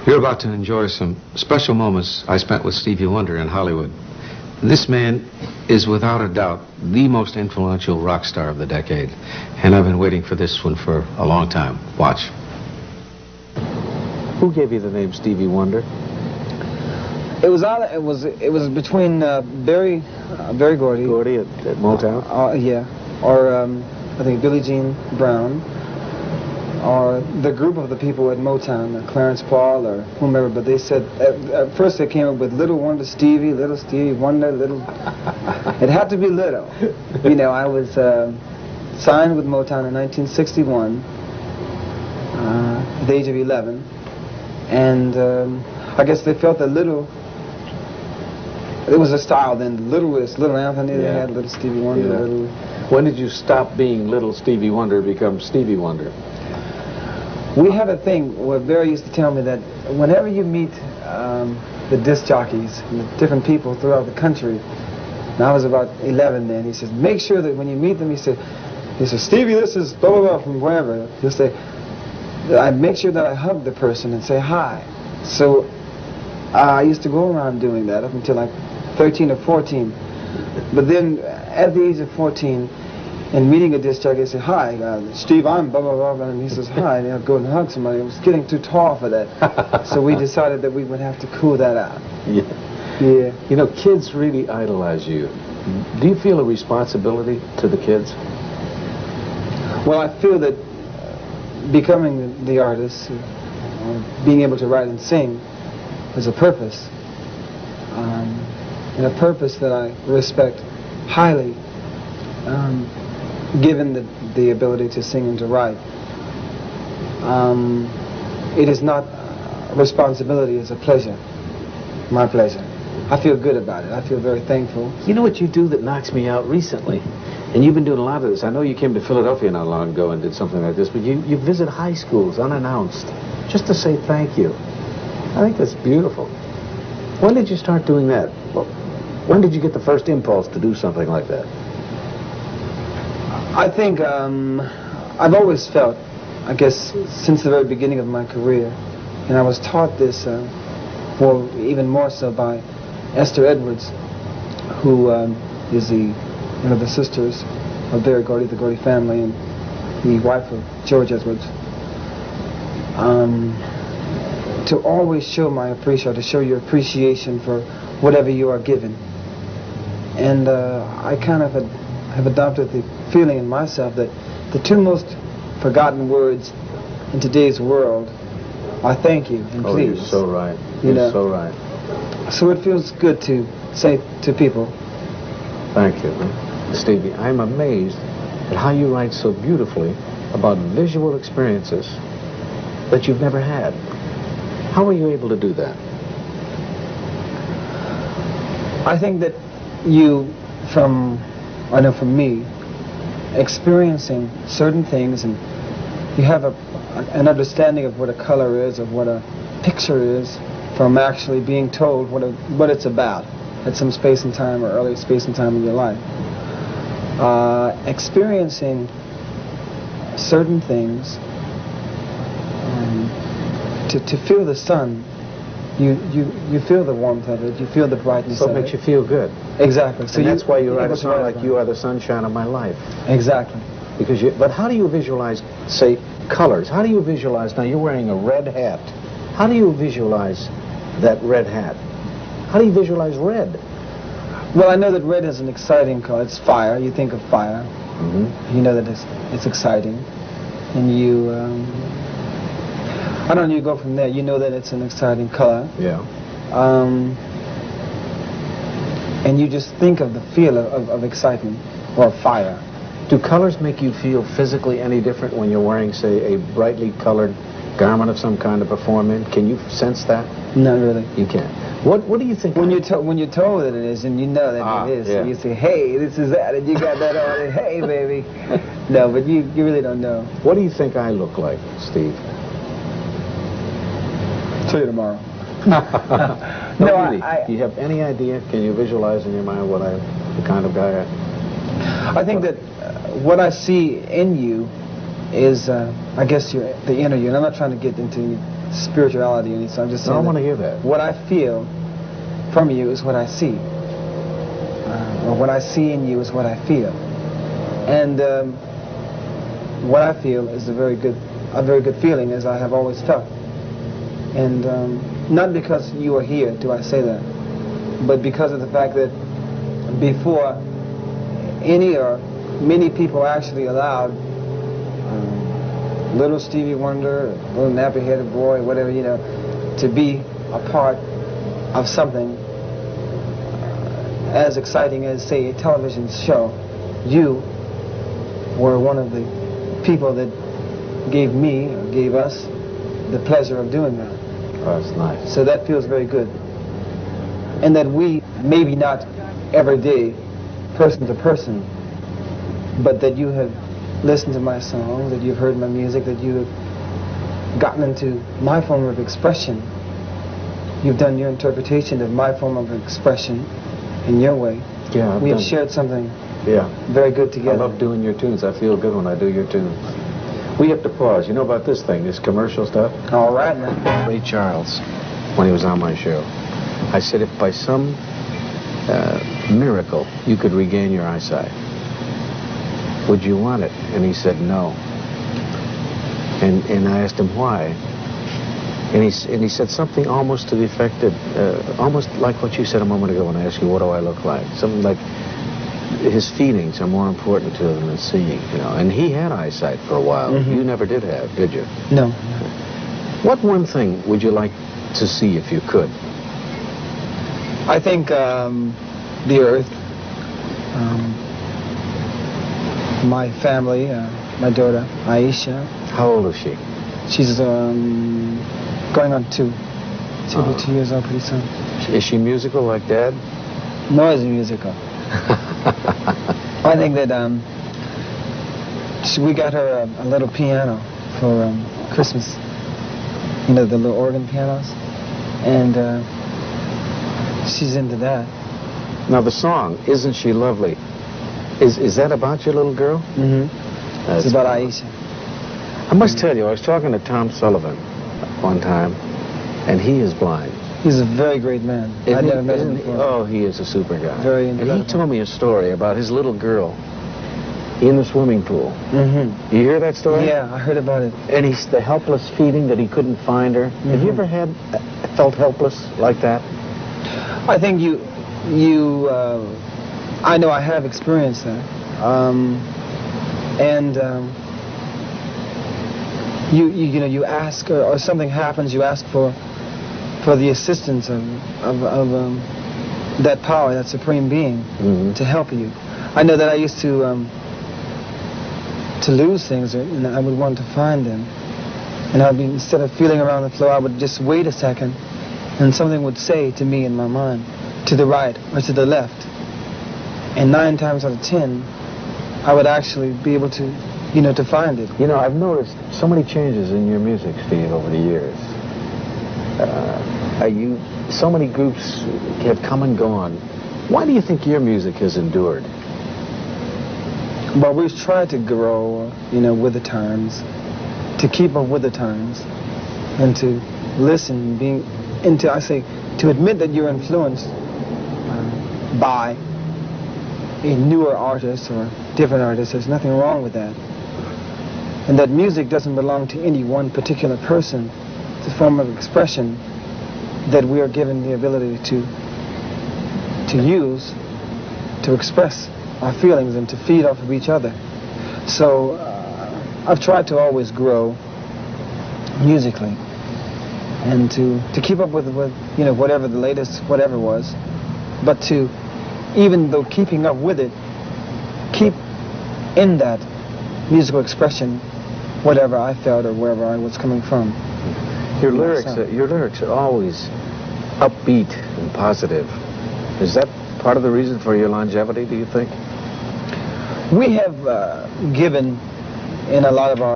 You're about to enjoy some special moments I spent with Stevie Wonder in Hollywood. This man is without a doubt the most influential rock star of the decade, and I've been waiting for this one for a long time. Watch. Who gave you the name Stevie Wonder? It was between Berry Gordy. Gordy at Motown? Yeah. Or I think Billie Jean Brown. Or the group of the people at Motown, Clarence Paul or whomever, but they said, at first they came up with Little Wonder Stevie, Little Stevie Wonder, Little... It had to be little. You know, I was signed with Motown in 1961, at the age of 11, and I guess they felt that Little... It was a style then. Little was Little Anthony, they had Little Stevie Wonder, Little... When did you stop being Little Stevie Wonder and become Stevie Wonder? We had a thing where Barry used to tell me that whenever you meet the disc jockeys, and different people throughout the country, and I was about 11 then, he says, make sure that when you meet them, he said, Stevie, this is blah, blah, blah, from wherever. He'll say, I make sure that I hug the person and say hi. So I used to go around doing that up until like 13 or 14. But then at the age of 14, and meeting a disc jockey, I say, hi, Steve, I'm blah, blah, blah, and he says, hi, and I'll go and hug somebody. I was getting too tall for that. So we decided that we would have to cool that out. Yeah. You know, kids really idolize you. Do you feel a responsibility to the kids? Well, I feel that becoming the artist, being able to write and sing, is a purpose. And a purpose that I respect highly. Given the ability to sing and to write. It is not a responsibility, it's a pleasure. My pleasure. I feel good about it. I feel very thankful. You know what you do that knocks me out recently? And you've been doing a lot of this. I know you came to Philadelphia not long ago and did something like this, but you visit high schools unannounced just to say thank you. I think that's beautiful. When did you start doing that? When did you get the first impulse to do something like that? I think I've always felt, I guess, since the very beginning of my career, and I was taught this, well, even more so by Esther Edwards, who is one of the sisters of Berry Gordy, the Gordy family, and the wife of George Edwards, to always show to show your appreciation for whatever you are given. And I kind of have adopted the feeling in myself that the two most forgotten words in today's world are thank you and please. You're so right. You're so right. So it feels good to say to people, thank you. Stevie, I'm amazed at how you write so beautifully about visual experiences that you've never had. How are you able to do that? I think that I know from me, experiencing certain things, and you have an understanding of what a color is, of what a picture is, from actually being told what it's about at some space and time or early space and time in your life. Experiencing certain things, to feel the sun, you feel the warmth of it, you feel the brightness of it. So it makes you feel good. Exactly. So and that's why you write a song like You Are the Sunshine of My Life. Exactly. But how do you visualize, say, colors? How do you visualize, now you're wearing a red hat. How do you visualize that red hat? How do you visualize red? Well, I know that red is an exciting color. It's fire. You think of fire. Mm-hmm. You know that it's exciting. And you, I don't know, you go from there. You know that it's an exciting color. Yeah. And you just think of the feel of excitement or fire. Do colors make you feel physically any different when you're wearing, say, a brightly colored garment of some kind to perform in? Can you sense that? Not really. You can't. What do you think? When you're told that it is, and you know that it is, yeah. You say, hey, this is that, and you got that on, and hey, baby. No, but you really don't know. What do you think I look like, Steve? See you tomorrow. No, really. Do you have any idea? Can you visualize in your mind the kind of guy I am? I think that what I see in you is, I guess, the inner you. And I'm not trying to get into spirituality, and so I'm just saying. I want to hear that. What I feel from you is what I see, or what I see in you is what I feel, and what I feel is a very good feeling, as I have always felt, and not because you are here do I say that, but because of the fact that before any or many people actually allowed little Stevie Wonder, little nappy-headed boy, whatever, you know, to be a part of something as exciting as, say, a television show, you were one of the people that gave me, or gave us, the pleasure of doing that. Oh, that's nice. So that feels very good. And that we, maybe not every day, person to person, but that you have listened to my songs, that you've heard my music, that you have gotten into my form of expression. You've done your interpretation of my form of expression in your way. Yeah, we have shared something very good I together. love doing your tunes. I feel good when I do your tunes. We have to pause. You know about this thing, this commercial stuff? All right, now. Ray Charles, when he was on my show, I said, if by some miracle you could regain your eyesight, would you want it? And he said no. And I asked him why. And he said something almost to the effect that, almost like what you said a moment ago when I asked you, what do I look like? Something like, his feelings are more important to him than seeing, you know. And he had eyesight for a while. Mm-hmm. You never did have, did you? No. What one thing would you like to see if you could? I think the earth, my family, my daughter, Aisha. How old is she? She's going on 2. She'll be 2 years old pretty soon. Is she musical like Dad? Noisy musical. I think that we got her a little piano for Christmas. You know, the little organ pianos. And she's into that. Now the song, Isn't She Lovely? Is that about your little girl? Mm-hmm. It's about Aisha. I must tell you, I was talking to Tom Sullivan one time, and he is blind. He's a very great man. I never met him before. Oh, he is a super guy. Very And incredible. he told me a story about his little girl in the swimming pool. Mm-hmm. You hear that story? Yeah, I heard about it. And he's the helpless feeling that he couldn't find her. Mm-hmm. Have you ever felt helpless like that? I think I know I have experienced that. You know, you ask, or something happens, you ask for the assistance of that power, that supreme being, to help you. I know that I used to lose things, and I would want to find them. And I'd be, instead of feeling around the floor, I would just wait a second, and something would say to me in my mind, to the right or to the left. And 9 times out of 10, I would actually be able to, you know, to find it. You know, I've noticed so many changes in your music, Steve, over the years. So many groups have come and gone. Why do you think your music has endured? But we've tried to grow, you know, with the times, to keep up with the times, and to listen, to admit that you're influenced by a newer artist or different artist. There's nothing wrong with that. And that music doesn't belong to any one particular person. It's a form of expression that we are given the ability to use to express our feelings and to feed off of each other. So I've tried to always grow musically and to keep up with you know, whatever the latest whatever was, but to, even though keeping up with it, keep in that musical expression whatever I felt or wherever I was coming from. Your lyrics are always upbeat and positive. Is that part of the reason for your longevity, do you think? We have given in a lot of our